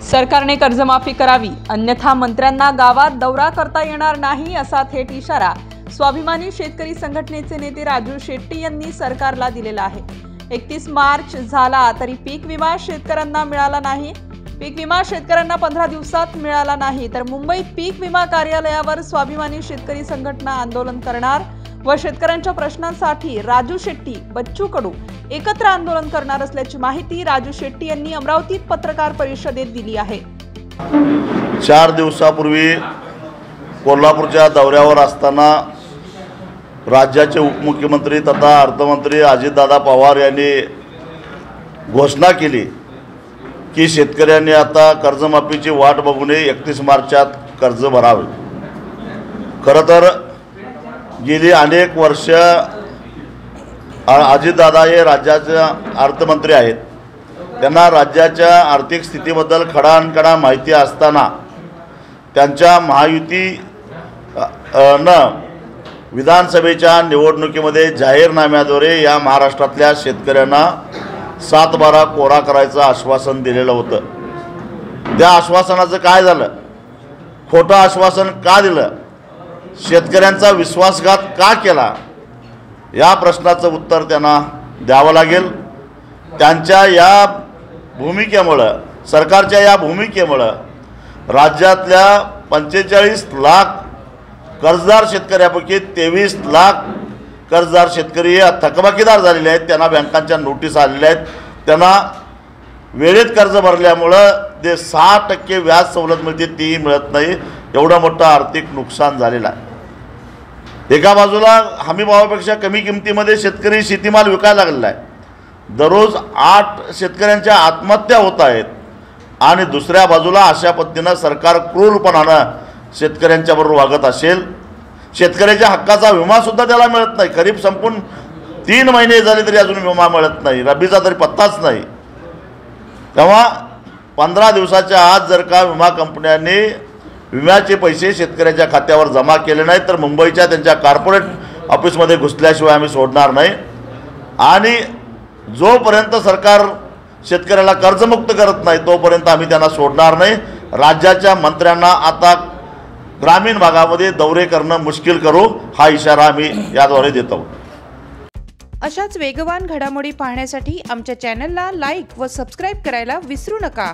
सरकारने कर्जमाफी करावी, अन्यथा मंत्र्यांना गावात दौरा करता येणार नाही असा थेट इशारा स्वाभिमानी शेतकरी संघटनेचे नेते राजू शेट्टी यांनी सरकारला दिलेला आहे। 31 मार्च झाला तरी पीक विमा शेतकऱ्यांना मिळाला नाही। पीक विमा शेतकऱ्यांना 15 दिवसात मिळाला नाही तर मुंबईत पीक विमा कार्यालयावर स्वाभिमानी शेतकरी संघटना आंदोलन करणार व शेतकऱ्यांच्या प्रश्नांसाठी राजू शेट्टी, बच्चू कडू एकत्र आंदोलन करणार असल्याची माहिती राजू शेट्टी यांनी अमरावतीत पत्रकार परिषदेत दिली आहे। 4 दिवसापूर्वी कोल्हापूरच्या दौऱ्यावर असताना राज्याचे उपमुख्यमंत्री तथा अर्थमंत्री अजितदादा पवार यांनी घोषणा केली की शेतकऱ्यांनी आता कर्जमाफीची वाट बघू नये, 31 मार्चात कर्ज भरावे। खरं तर गेली अनेक वर्ष अजितदादा हे राज्याचे अर्थमंत्री आहेत, त्यांना राज्याच्या आर्थिक स्थितीबद्दल खडानखडा माहिती असताना त्यांच्या महायुती विधानसभेच्या निवडणुकीमध्ये जाहीरनाम्याद्वारे या महाराष्ट्रातल्या शेतकऱ्यांना 7/12 कोरा करायचं आश्वासन दिलेलं होतं। त्या आश्वासनाचं काय झालं? खोटं आश्वासन का दिलं? शेतकऱ्यांचा विश्वासघात का केला? या प्रश्नाचं उत्तर त्यांना द्यावं लागेल। त्यांच्या या भूमिकेमुळं, सरकारच्या या भूमिकेमुळं राज्यातल्या 45 लाख कर्जदार शेतकऱ्यापैकी 23 लाख कर्जदार शेतकरी हे थकबाकीदार झालेले आहेत। त्यांना बँकांच्या नोटीस आलेल्या आहेत। त्यांना वेळेत कर्ज भरल्यामुळं जे 6% व्याज सवलत मिळते तीही मिळत नाही। एवढं मोठं आर्थिक नुकसान झालेलं आहे। एका बाजूला हमीभावापेक्षा कमी किमतीमध्ये शेतकरी शेतीमाल विकायला लागलेला आहे। दररोज 8 शेतकऱ्यांच्या आत्महत्या होत आहेत आणि दुसऱ्या बाजूला अशा पद्धतीनं सरकार क्रूरपणानं शेतकऱ्यांच्याबरोबर वागत असेल। शेतकऱ्याच्या हक्काचा विमासुद्धा त्याला मिळत नाही। खरीप संपून 3 महिने झाले तरी अजून विमा मिळत नाही, रब्बीचा तरी पत्ताच नाही। तेव्हा 15 दिवसाच्या आत जर का विमा कंपन्यांनी विम्याचे पैसे शेतकऱ्याच्या खात्यावर जमा केले नाही तर मुंबईच्या त्यांच्या कॉर्पोरेट ऑफिसमध्ये घुसल्याशिवाय आम्ही सोडणार नाही। आणि जोपर्यंत सरकार शेतकऱ्याला कर्जमुक्त करत नाही तोपर्यंत आम्ही त्यांना सोडणार नाही। राज्याच्या मंत्र्यांना आता ग्रामीण भागामध्ये दौरे करणं मुश्किल करू, हा इशारा आम्ही याद्वारे देतो। अशाच वेगवान घडामोडी पाहण्यासाठी आमच्या चॅनलला लाईक व सबस्क्राईब करायला विसरू नका।